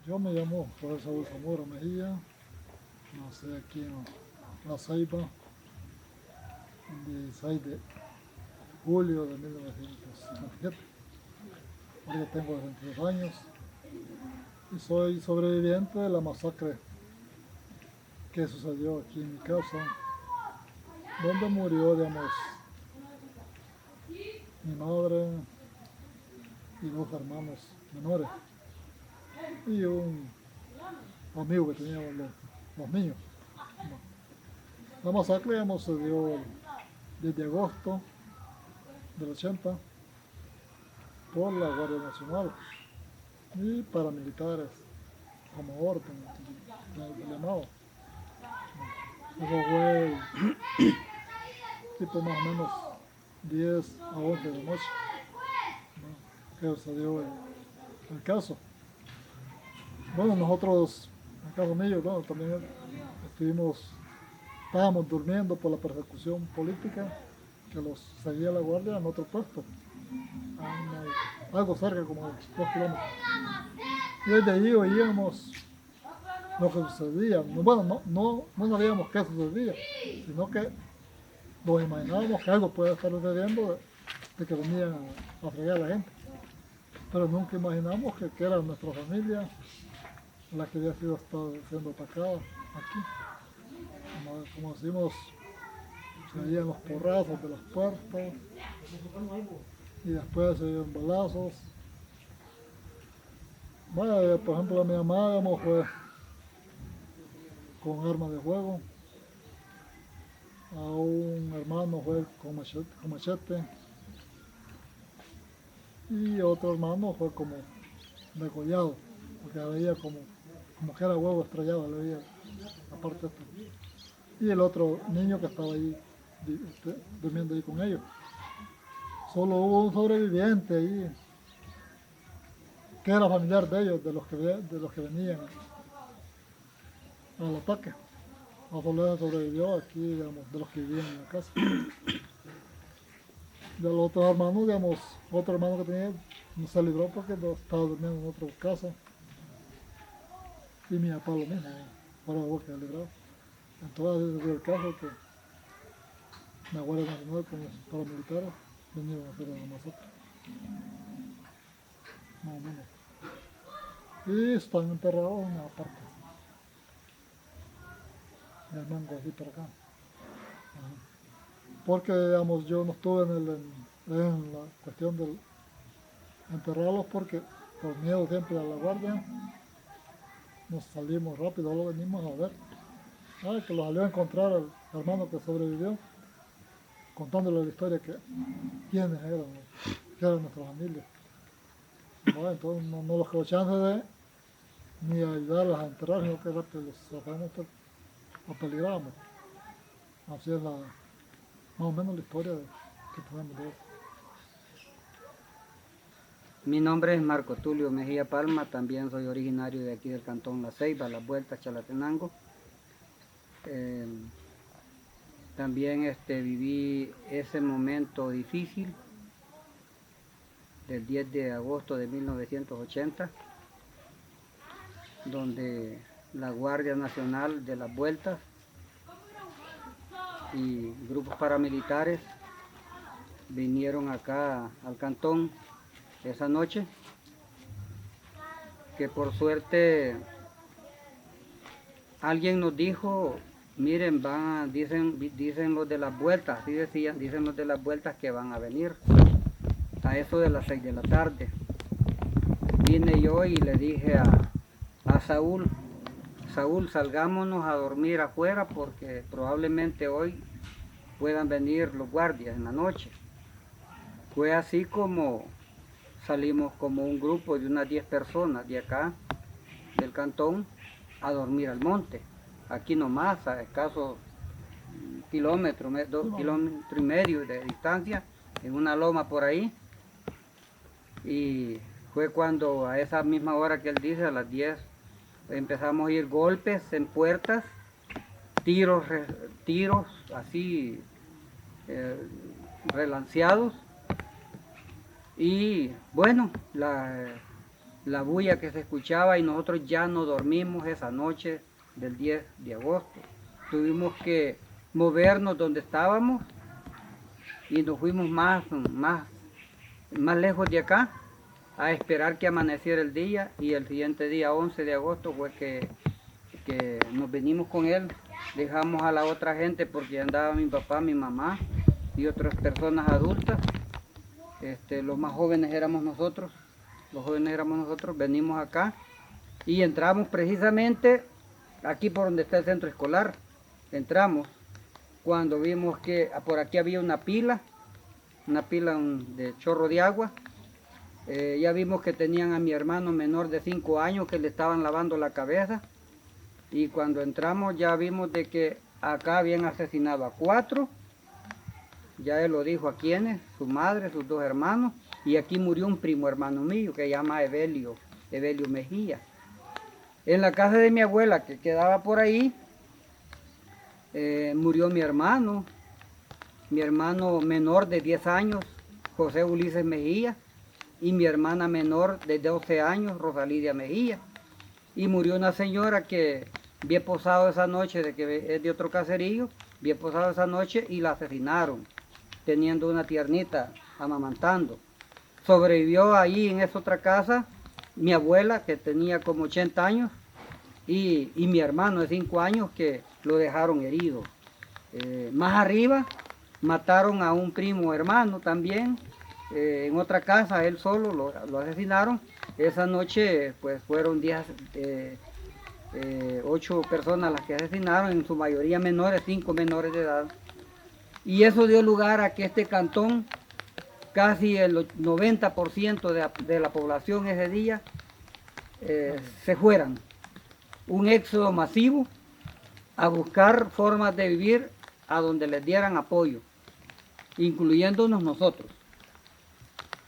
Yo me llamo José Saúl Zamora Mejía, nací aquí en La Ceiba, el 16 de julio de 1957. Ahora tengo 22 años y soy sobreviviente de la masacre que sucedió aquí en mi casa, donde murió, digamos, mi madre y dos hermanos menores y un amigo que teníamos los niños. La masacre, digamos, se dio desde agosto del 80 por la Guardia Nacional y paramilitares como orden llamado. Eso fue tipo más o menos 10 a 11 de la noche, ¿no? Que se dio el caso. Bueno, nosotros, en el caso mío, bueno, también estábamos durmiendo por la persecución política que los seguía la guardia en otro puesto, algo cerca, como 2 kilómetros. Y desde allí oíamos lo que sucedía. Bueno, no sabíamos qué sucedía, sino que nos imaginábamos que algo puede estar sucediendo de que venían a fregar a la gente. Pero nunca imaginamos que era nuestra familia la que había siendo atacada aquí. Como decimos, se veían los porrazos de las puertas y después se veían balazos. Bueno, por ejemplo, mi mamá, digamos, fue con armas de fuego, a un hermano fue con machete y otro hermano fue como degollado, porque veía como que era huevo estrellado, le veía la parte esta. Y el otro niño que estaba ahí durmiendo ahí con ellos. Solo hubo un sobreviviente ahí, que era familiar de ellos, de los que venían al ataque. La soledad sobrevivió aquí, digamos, de los que vivían en la casa. De los otros hermanos, digamos, otro hermano que tenía no se libró porque estaba durmiendo en otra casa. Y mi papá lo mismo, fuera de que librado. Entonces, ese es el caso que la Guardia Nacional con los paramilitares vinieron a hacer la masacre. Más o menos. Y están enterrados en una parte del mango, así por acá. Porque, digamos, yo no estuve en la cuestión de enterrarlos porque por miedo siempre a la guardia nos salimos rápido, lo venimos a ver. Que los salió a encontrar el hermano que sobrevivió, contándole la historia que quiénes eran, que era nuestra familia. Bueno, entonces no los quedó chance de ni ayudarlos a enterrar, sino que rápido los sacamos, los peligrábamos. Así es más o menos la historia que tenemos de eso. Mi nombre es Marco Tulio Mejía Palma, también soy originario de aquí del cantón La Ceiba, Las Vueltas, Chalatenango. También viví ese momento difícil del 10 de agosto de 1980, donde la Guardia Nacional de Las Vueltas y grupos paramilitares vinieron acá al cantón esa noche, que por suerte alguien nos dijo: miren, dicen los de Las Vueltas, así decían, dicen los de Las Vueltas que van a venir a eso de las 6 de la tarde. Vine yo y le dije a Saúl, salgámonos a dormir afuera porque probablemente hoy puedan venir los guardias en la noche. Fue así como salimos como un grupo de unas 10 personas de acá, del cantón, a dormir al monte. Aquí nomás, a escasos kilómetros, 2,5 kilómetros de distancia, en una loma por ahí. Y fue cuando a esa misma hora que él dice, a las 10, empezamos a oír golpes en puertas, tiros así relanceados. Y bueno, la la bulla que se escuchaba y nosotros ya no dormimos esa noche del 10 de agosto. Tuvimos que movernos donde estábamos y nos fuimos más lejos de acá a esperar que amaneciera el día, y el siguiente día, 11 de agosto, fue que nos venimos con él. Dejamos a la otra gente porque andaba mi papá, mi mamá y otras personas adultas. Los más jóvenes éramos nosotros, venimos acá y entramos precisamente aquí por donde está el centro escolar. Entramos cuando vimos que por aquí había una pila de chorro de agua. Ya vimos que tenían a mi hermano menor de 5 años que le estaban lavando la cabeza, y cuando entramos ya vimos de que acá habían asesinado a 4, ya él lo dijo a quienes, su madre, sus 2 hermanos, y aquí murió un primo hermano mío que se llama Evelio Mejía. En la casa de mi abuela que quedaba por ahí, murió mi hermano menor de 10 años, José Ulises Mejía, y mi hermana menor de 12 años, Rosalidia Mejía. Y murió una señora que había posado esa noche, que es de otro caserío, había posado esa noche y la asesinaron, teniendo una tiernita amamantando. Sobrevivió ahí en esa otra casa mi abuela, que tenía como 80 años, y mi hermano de 5 años, que lo dejaron herido. Más arriba mataron a un primo hermano también, en otra casa, él solo lo asesinaron. Esa noche pues fueron 8 personas las que asesinaron, en su mayoría menores, 5 menores de edad. Y eso dio lugar a que este cantón, casi el 90% de la población ese día, se fueran. Un éxodo masivo a buscar formas de vivir a donde les dieran apoyo, incluyéndonos nosotros.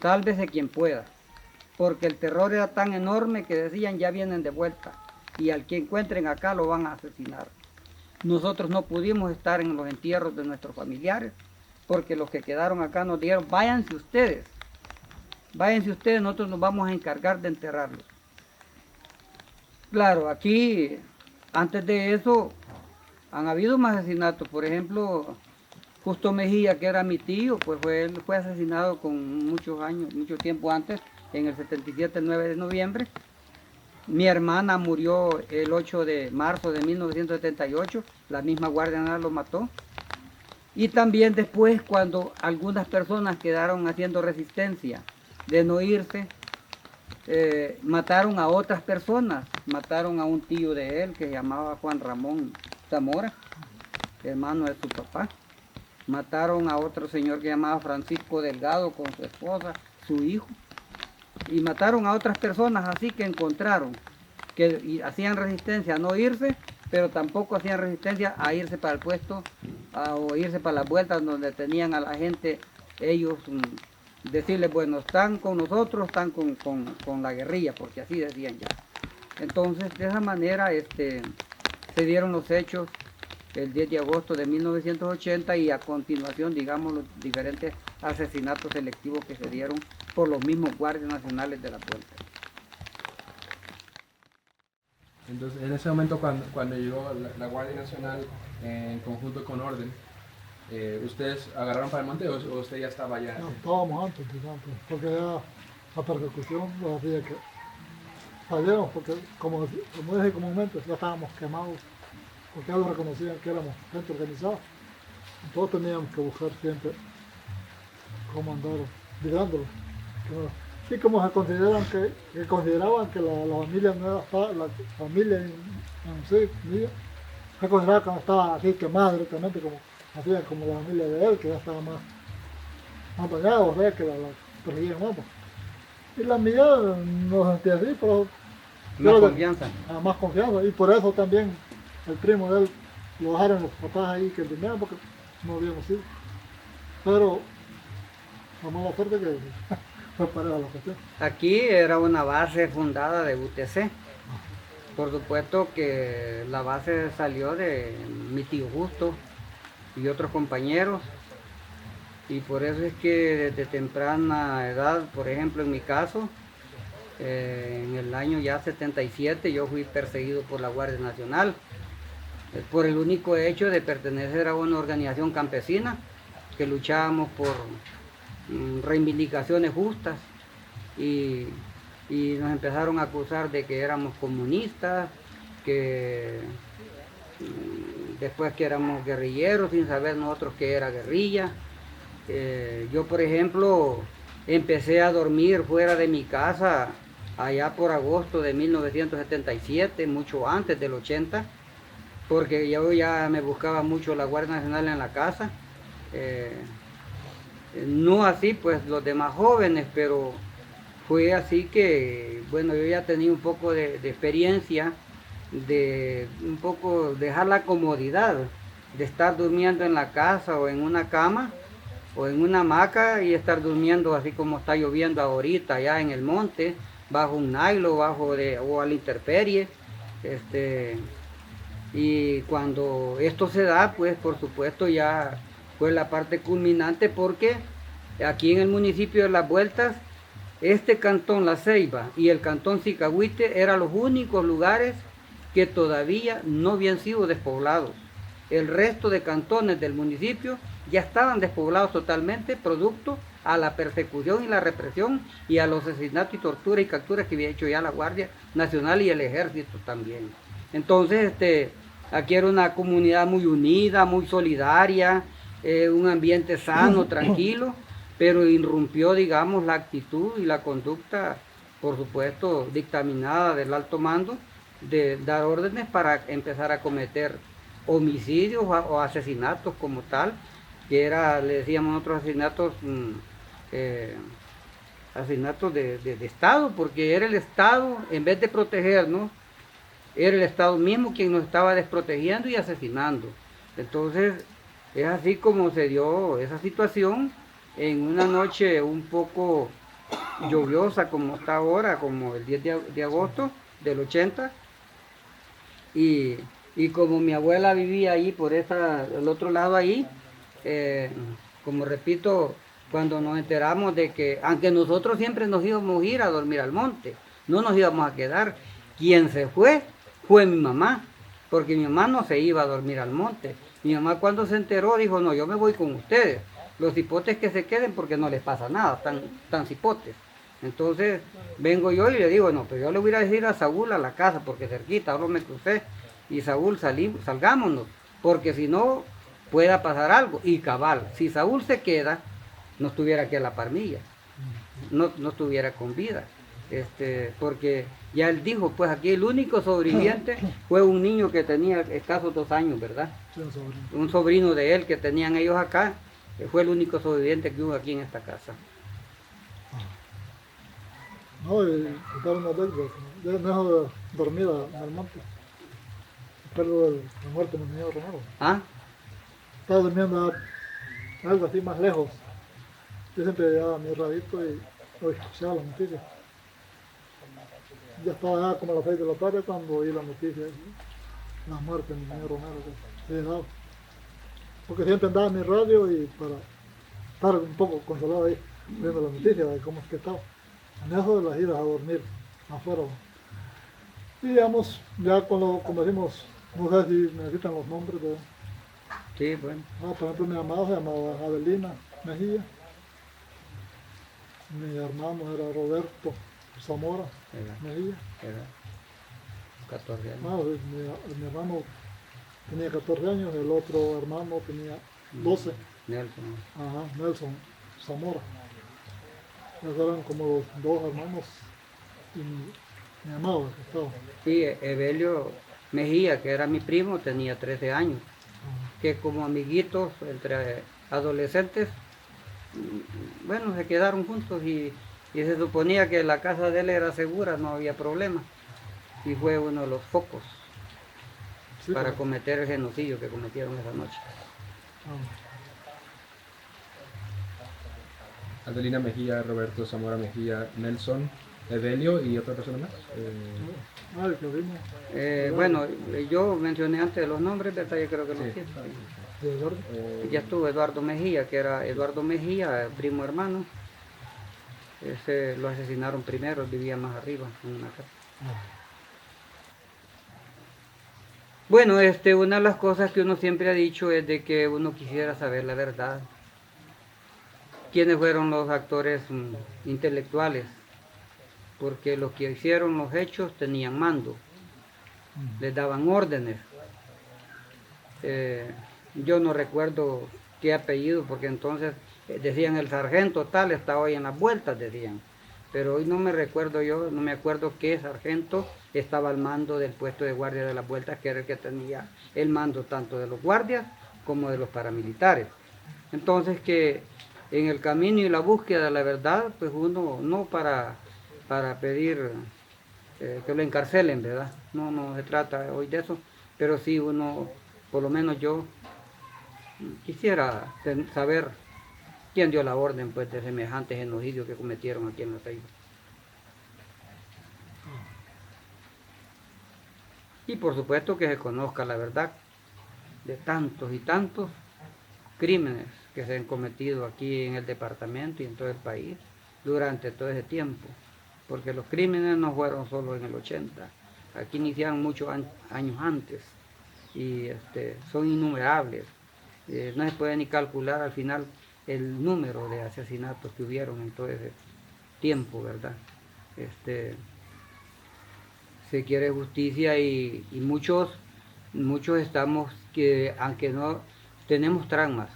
Sálvese quien pueda, porque el terror era tan enorme que decían ya vienen de vuelta y al que encuentren acá lo van a asesinar. Nosotros no pudimos estar en los entierros de nuestros familiares porque los que quedaron acá nos dijeron váyanse ustedes, nosotros nos vamos a encargar de enterrarlos. Claro, aquí antes de eso han habido más asesinatos. Por ejemplo, Justo Mejía, que era mi tío, pues él fue asesinado con mucho tiempo antes, en el 77, el 9 de noviembre. Mi hermana murió el 8 de marzo de 1978, la misma Guardia Nacional lo mató. Y también después, cuando algunas personas quedaron haciendo resistencia de no irse, mataron a otras personas, mataron a un tío de él que se llamaba Juan Ramón Zamora, hermano de su papá. Mataron a otro señor que se llamaba Francisco Delgado con su esposa, su hijo. Y mataron a otras personas así que encontraron, que hacían resistencia a no irse, pero tampoco hacían resistencia a irse para el puesto o irse para las vueltas donde tenían a la gente, ellos decirles, bueno, están con nosotros, están con la guerrilla, porque así decían ya. Entonces, de esa manera se dieron los hechos el 10 de agosto de 1980 y a continuación, digamos, los diferentes asesinatos selectivos que se dieron por los mismos guardias nacionales de la puerta. Entonces, en ese momento cuando llegó la Guardia Nacional en conjunto con Orden, ¿ustedes agarraron para el monte o usted ya estaba allá? No, estábamos antes, porque ya la persecución nos hacía que salieron, porque como dije comúnmente, ya estábamos quemados, porque ellos reconocían que éramos gente organizada. Entonces teníamos que buscar siempre cómo andar librándolos. Y como se consideraban que la familia no era la familia en sí, mía, se consideraba que no estaba así quemada directamente como hacían como la familia de él, que ya estaba más dañada, o sea, que la perseguían más. Y la mía no sentía así, pero más confianza, y por eso también el primo de él lo dejaron los papás ahí que tenían, porque no habíamos ido. Pero la mala suerte que fue para la cuestión. Aquí era una base fundada de UTC. Por supuesto que la base salió de mi tío Justo y otros compañeros. Y por eso es que desde temprana edad, por ejemplo en mi caso, En el año ya 77 yo fui perseguido por la Guardia Nacional por el único hecho de pertenecer a una organización campesina que luchábamos por reivindicaciones justas y nos empezaron a acusar de que éramos comunistas, que después que éramos guerrilleros sin saber nosotros que era guerrilla. Yo por ejemplo empecé a dormir fuera de mi casa allá por agosto de 1977, mucho antes del 80, porque yo ya me buscaba mucho la Guardia Nacional en la casa. No así pues los demás jóvenes, pero fue así que, bueno, yo ya tenía un poco de experiencia, de un poco dejar la comodidad de estar durmiendo en la casa o en una cama o en una hamaca y estar durmiendo así como está lloviendo ahorita allá en el monte, bajo un nylon, o a la intemperie. Y cuando esto se da, pues por supuesto ya fue la parte culminante, porque aquí en el municipio de Las Vueltas, este cantón La Ceiba y el cantón Zicahuite eran los únicos lugares que todavía no habían sido despoblados. El resto de cantones del municipio ya estaban despoblados totalmente, producto a la persecución y la represión y a los asesinatos y torturas y capturas que había hecho ya la Guardia Nacional y el Ejército también. Entonces, aquí era una comunidad muy unida, muy solidaria, un ambiente sano, tranquilo, pero irrumpió, digamos, la actitud y la conducta, por supuesto, dictaminada del alto mando, de dar órdenes para empezar a cometer homicidios o asesinatos como tal, que era, le decíamos nosotros, asesinatos de Estado, porque era el Estado, en vez de protegernos, era el Estado mismo quien nos estaba desprotegiendo y asesinando. Entonces, es así como se dio esa situación en una noche un poco lluviosa como está ahora, como el 10 de agosto del 80, y como mi abuela vivía ahí por el otro lado ahí, como repito, cuando nos enteramos de que, aunque nosotros siempre nos íbamos a ir a dormir al monte, no nos íbamos a quedar, quien se fue mi mamá, porque mi mamá no se iba a dormir al monte. Mi mamá cuando se enteró dijo, no, yo me voy con ustedes, los cipotes que se queden porque no les pasa nada, tan cipotes. Entonces vengo yo y le digo, no, pero yo le voy a decir a Saúl a la casa, porque cerquita, ahora me crucé, y Saúl, salgámonos, porque si no pueda pasar algo. Y cabal, si Saúl se queda, no estuviera aquí a la Parmilla, no estuviera con vida, porque ya él dijo, pues aquí el único sobreviviente fue un niño que tenía escasos 2 años, ¿verdad? Sí, un sobrino. Un sobrino de él que tenían ellos acá, fue el único sobreviviente que hubo aquí en esta casa. No, y contar una vez, yo me dejo dormir en el monte. Recuerdo de la muerte de mi señor Romero. ¿Ah? Estaba durmiendo algo así más lejos. Yo siempre llevaba mi radito y escuchaba la noticia. Ya estaba ya como a las 6 de la tarde cuando oí la noticia de la muerte de mi señor Romero que se daba. Porque siempre andaba en mi radio y para estar un poco consolado ahí, viendo la noticia de cómo es que estaba. En eso de las idas a dormir afuera. Y digamos, ya como decimos, no sé si necesitan los nombres de... Sí, bueno. por ejemplo, mi mamá se llamaba Adelina Mejía. Mi hermano era Roberto Zamora Mejía. Era 14 años. Mi hermano tenía 14 años, el otro hermano tenía 12. Nelson. Ajá, Nelson Zamora. Esos eran como los 2 hermanos y mi amado que estaba. Sí, Evelio Mejía, que era mi primo, tenía 13 años. Que como amiguitos entre adolescentes, bueno, se quedaron juntos y se suponía que la casa de él era segura, no había problema. Y fue uno de los focos Sí, para claro. cometer el genocidio que cometieron esa noche. Adelina Mejía, Roberto Zamora Mejía, Nelson, Evelio y otra persona más. El que vimos. Bueno, yo mencioné antes los nombres, ¿verdad? Yo creo que los Sí. siento. De Eduardo. Ya estuvo Eduardo Mejía, que era Eduardo Mejía, primo hermano. Ese lo asesinaron primero, él vivía más arriba en una casa. Bueno, una de las cosas que uno siempre ha dicho es de que uno quisiera saber la verdad. ¿Quiénes fueron los actores intelectuales? Porque los que hicieron los hechos tenían mando, les daban órdenes. Yo no recuerdo qué apellido, porque entonces decían el sargento tal está hoy en las vueltas, decían. Pero hoy no me recuerdo yo, no me acuerdo qué sargento estaba al mando del puesto de guardia de las vueltas, que era el que tenía el mando tanto de los guardias como de los paramilitares. Entonces que en el camino y la búsqueda de la verdad, pues uno no para pedir que lo encarcelen, ¿verdad? No se trata hoy de eso, pero sí uno, por lo menos yo, quisiera saber quién dio la orden pues de semejante genocidio que cometieron aquí en La Ceiba. Y por supuesto que se conozca la verdad de tantos y tantos crímenes que se han cometido aquí en el departamento y en todo el país durante todo ese tiempo. Porque los crímenes no fueron solo en el 80, aquí iniciaron muchos años antes y son innumerables. No se puede ni calcular al final el número de asesinatos que hubieron en todo ese tiempo, ¿verdad? Se quiere justicia y muchos estamos que, aunque no, tenemos traumas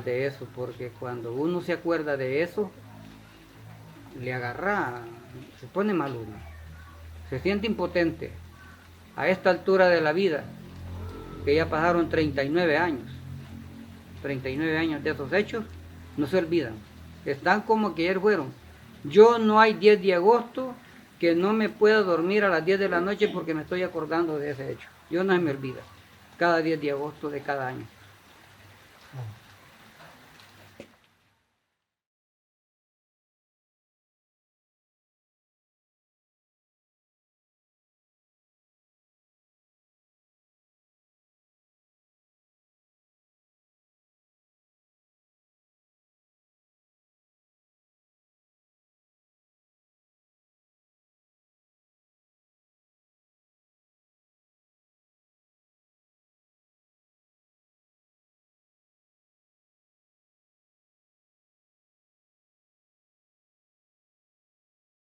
de eso, porque cuando uno se acuerda de eso, le agarra, se pone mal uno, se siente impotente a esta altura de la vida, que ya pasaron 39 años de esos hechos, no se olvidan, están como que ayer fueron. Yo no hay 10 de agosto que no me pueda dormir a las 10 de la noche porque me estoy acordando de ese hecho. Yo no se me olvida, cada 10 de agosto de cada año.